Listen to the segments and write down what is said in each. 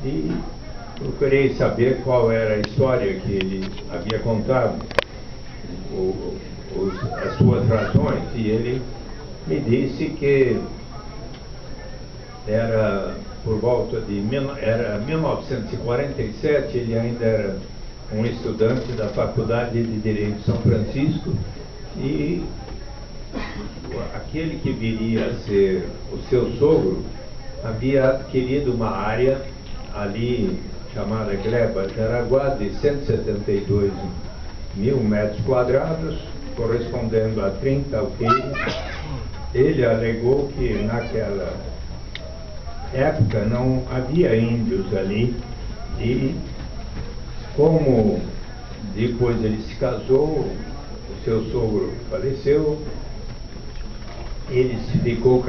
e procurei saber qual era a história que ele havia contado, as suas razões, e ele me disse que era por volta de 1947, ele ainda era um estudante da Faculdade de Direito de São Francisco, e aquele que viria a ser o seu sogro havia adquirido uma área ali chamada Gleba Jaraguá de 172 mil metros quadrados, correspondendo a 30 alqueires. Ele alegou que naquela época não havia índios ali, e como depois ele se casou, o seu sogro faleceu, ele ficou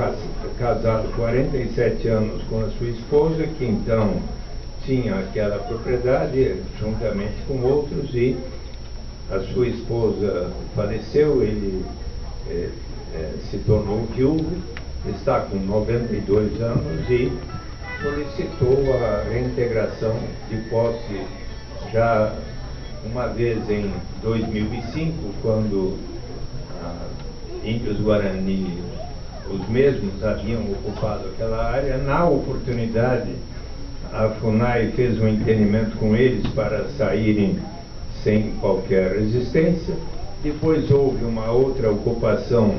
casado 47 anos com a sua esposa, que então tinha aquela propriedade juntamente com outros, e a sua esposa faleceu, ele se tornou viúvo, está com 92 anos e solicitou a reintegração de posse já uma vez em 2005, quando índios Guarani, os mesmos, haviam ocupado aquela área. Na oportunidade, a FUNAI fez um entendimento com eles para saírem sem qualquer resistência. Depois houve uma outra ocupação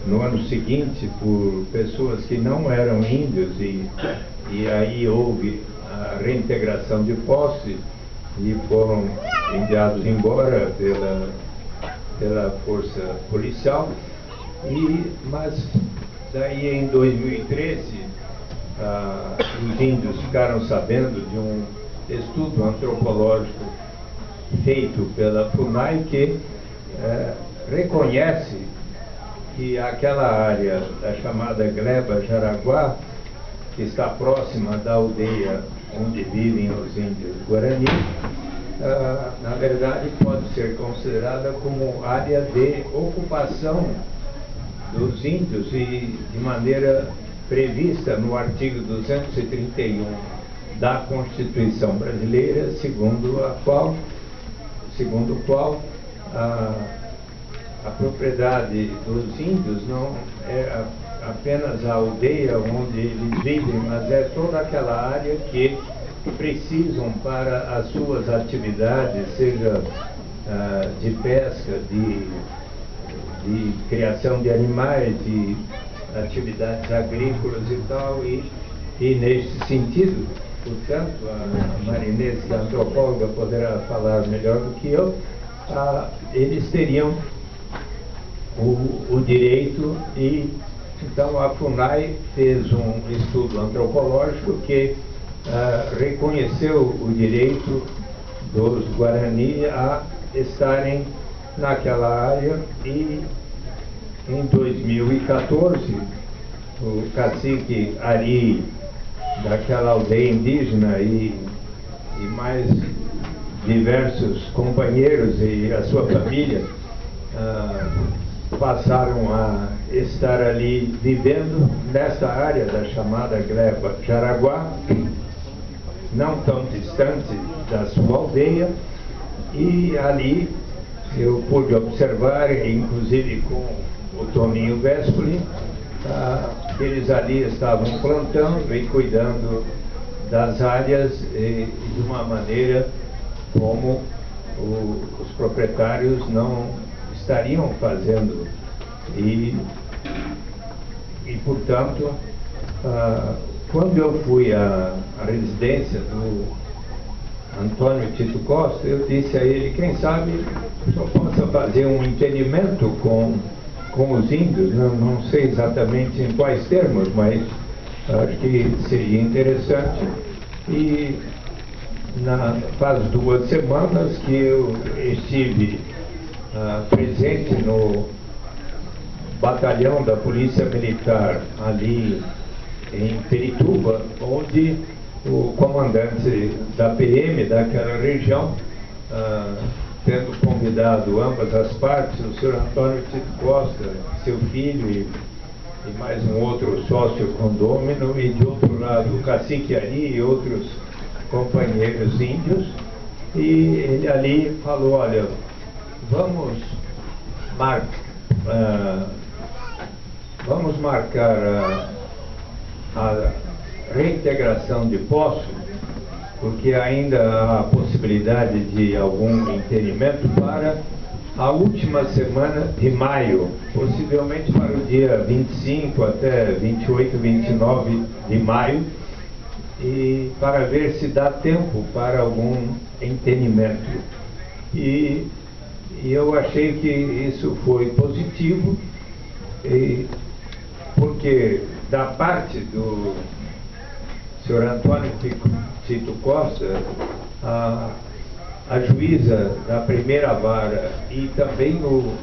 no ano seguinte por pessoas que não eram índios, e aí houve a reintegração de posse e foram enviados embora pela força policial. Mas daí em 2013 os índios ficaram sabendo de um estudo antropológico feito pela FUNAI que reconhece que aquela área da chamada Gleba Jaraguá, que está próxima da aldeia onde vivem os índios Guarani, na verdade pode ser considerada como área de ocupação dos índios, e de maneira prevista no artigo 231 da Constituição Brasileira, segundo o qual a propriedade dos índios não é apenas a aldeia onde eles vivem, mas é toda aquela área que precisam para as suas atividades, seja de pesca, de criação de animais, de atividades agrícolas e tal, e neste sentido, portanto, a Marinês, que é antropóloga, poderá falar melhor do que eu, eles teriam o direito, e então a FUNAI fez um estudo antropológico que reconheceu o direito dos Guarani a estarem naquela área, e em 2014 o cacique Ari daquela aldeia indígena e mais diversos companheiros e a sua família passaram a estar ali vivendo nessa área da chamada Gleba Jaraguá, não tão distante da sua aldeia, e ali eu pude observar, inclusive com o Toninho Vespoli, eles ali estavam plantando e cuidando das áreas de uma maneira como os proprietários não estariam fazendo. E portanto, quando eu fui à residência do Antônio Tito Costa, eu disse a ele, quem sabe eu possa fazer um entendimento com os índios, não sei exatamente em quais termos, mas acho que seria interessante. E faz 2 semanas que eu estive presente no batalhão da Polícia Militar ali em Pirituba, onde o comandante da PM daquela região, tendo convidado ambas as partes, o senhor Antônio Tito Costa, seu filho e mais um outro sócio condômino, e de outro lado o cacique Ari e outros companheiros índios, e ele ali falou: olha, vamos marcar a reintegração de Poços, porque ainda há a possibilidade de algum entendimento para a última semana de maio, possivelmente para o dia 25 até 28, 29 de maio, e para ver se dá tempo para algum entendimento. E eu achei que isso foi positivo, porque da parte do senhor Antônio Tito Costa, a juíza da primeira vara e também o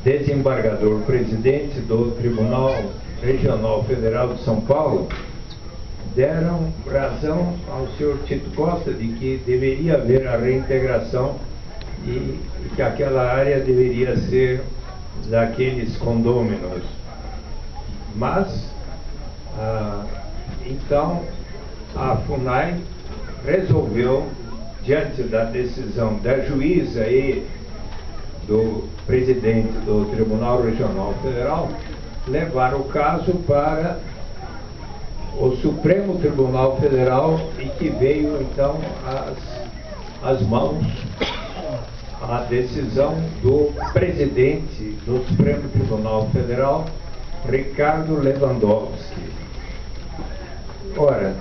desembargador, presidente do Tribunal Regional Federal de São Paulo, deram razão ao senhor Tito Costa de que deveria haver a reintegração e que aquela área deveria ser daqueles condôminos. Mas, então, a FUNAI resolveu, diante da decisão da juíza e do presidente do Tribunal Regional Federal, levar o caso para o Supremo Tribunal Federal, e que veio então às mãos a decisão do presidente do Supremo Tribunal Federal, Ricardo Lewandowski. Ora,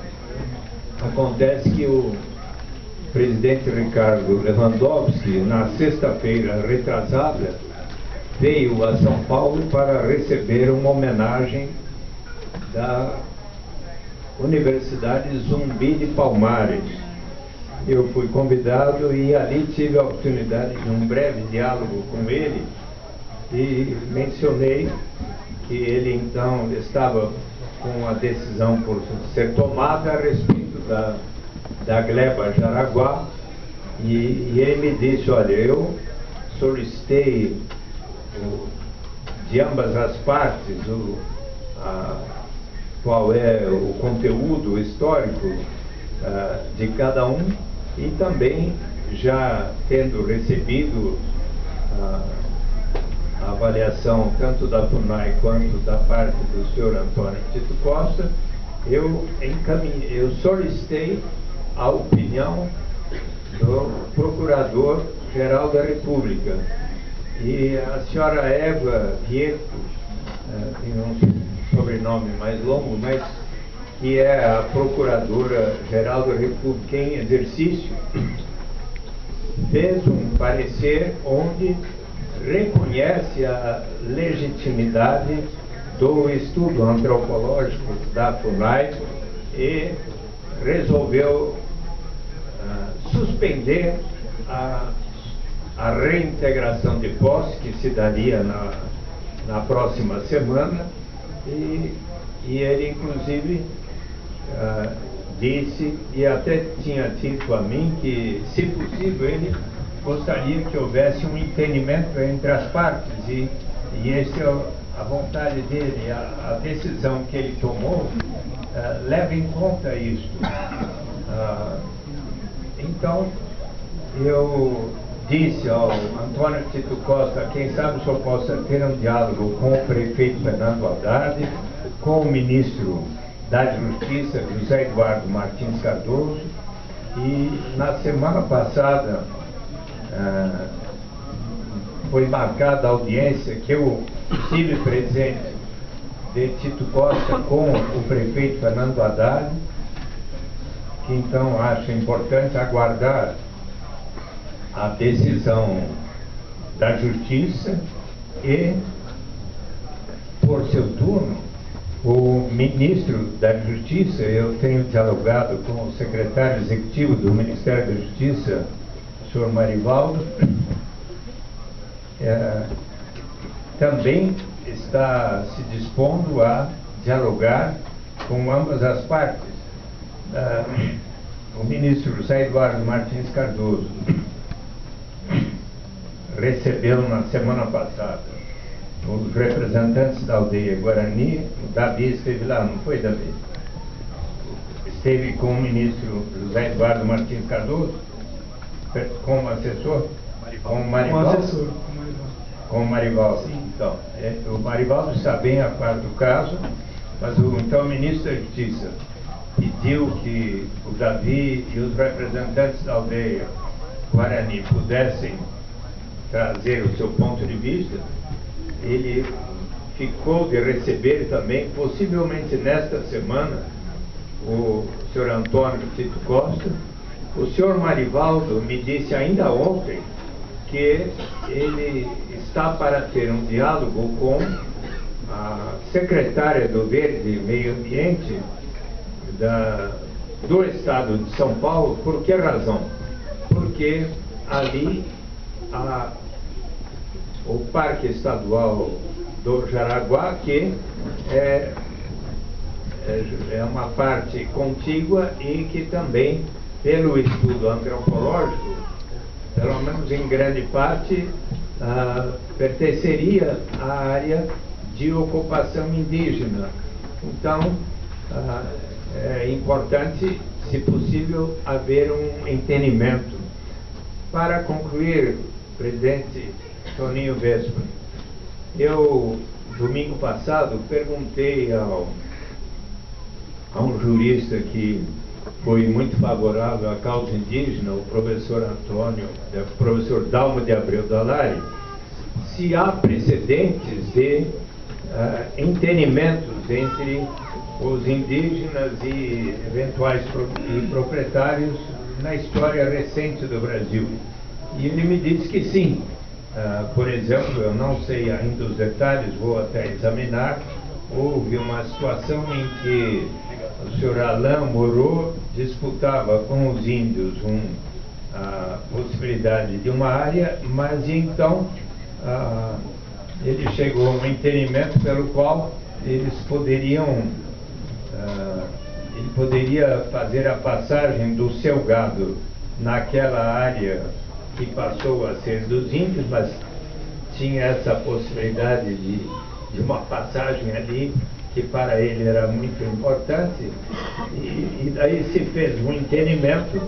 acontece que o presidente Ricardo Lewandowski, na sexta-feira retrasada, veio a São Paulo para receber uma homenagem da Universidade Zumbi de Palmares. Eu fui convidado e ali tive a oportunidade de um breve diálogo com ele, e mencionei que ele então estava com a decisão por ser tomada a respeito da gleba Jaraguá, e ele me disse: olha, eu solicitei de ambas as partes qual é o conteúdo histórico de cada um, e também, já tendo recebido a avaliação tanto da FUNAI quanto da parte do senhor Antônio Tito Costa, eu solicitei a opinião do Procurador-Geral da República. E a senhora Eva Vieto, tem um sobrenome mais longo, mas que é a Procuradora-Geral da República em exercício, fez um parecer onde reconhece a legitimidade do estudo antropológico da FUNAI e resolveu suspender a reintegração de posse, que se daria na próxima semana, e ele inclusive disse, e até tinha dito a mim, que, se possível, ele gostaria que houvesse um entendimento entre as partes, e essa é a vontade dele. A decisão que ele tomou leva em conta isto. Então, eu disse ao Antônio Tito Costa: quem sabe só possa ter um diálogo com o prefeito Fernando Haddad, com o ministro da Justiça, José Eduardo Martins Cardoso, e na semana passada foi marcada a audiência que eu estive presente de Tito Costa com o prefeito Fernando Haddad, que então acho importante aguardar a decisão da Justiça e, por seu turno, o ministro da Justiça. Eu tenho dialogado com o secretário executivo do Ministério da Justiça, o senhor Marivaldo, também está se dispondo a dialogar com ambas as partes. O ministro José Eduardo Martins Cardoso recebeu na semana passada os representantes da aldeia Guarani. O Davi esteve lá, não foi, Davi? esteve com o ministro José Eduardo Martins Cardoso, como assessor, com o Marivaldo. Com o Marivaldo. Então, o Marivaldo está bem a par do caso, mas então o ministro da Justiça pediu que o Davi e os representantes da aldeia Guarani pudessem trazer o seu ponto de vista. Ele ficou de receber também, possivelmente nesta semana, o senhor Antônio Tito Costa. O senhor Marivaldo me disse ainda ontem que ele está para ter um diálogo com a secretária do Verde e Meio Ambiente do Estado de São Paulo. Por que razão? Porque ali o Parque Estadual do Jaraguá, que é uma parte contígua e que também, pelo estudo antropológico, pelo menos em grande parte, pertenceria à área de ocupação indígena. Então, é importante, se possível, haver um entendimento. Para concluir, presidente Toninho Vespa, eu, domingo passado, perguntei a um jurista que foi muito favorável à causa indígena, o professor Dalmo de Abreu Dalari, se há precedentes de entendimentos entre os indígenas e eventuais proprietários na história recente do Brasil. E ele me disse que sim. Por exemplo, eu não sei ainda os detalhes, vou até examinar. Houve uma situação em que o senhor Alain Moreau disputava com os índios a possibilidade de uma área, mas então ele chegou a um entendimento pelo qual eles poderiam ele poderia fazer a passagem do seu gado naquela área que passou a ser dos índios, mas tinha essa possibilidade de uma passagem ali que para ele era muito importante, e daí se fez um entendimento,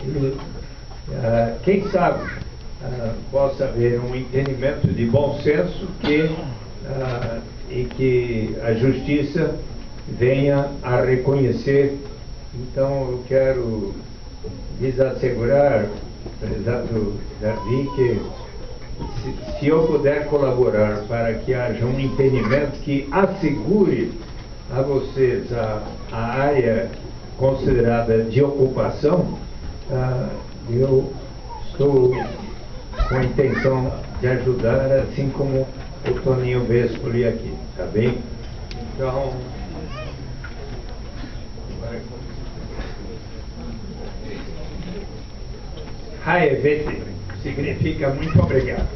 e, quem sabe possa haver um entendimento de bom senso e que a justiça venha a reconhecer. Então eu quero lhes assegurar, prezado Davi, que se eu puder colaborar para que haja um entendimento que assegure a vocês a área considerada de ocupação, eu estou com a intenção de ajudar, assim como o Toninho Vespoli aqui, tá bem? Então, Haevete significa muito obrigado.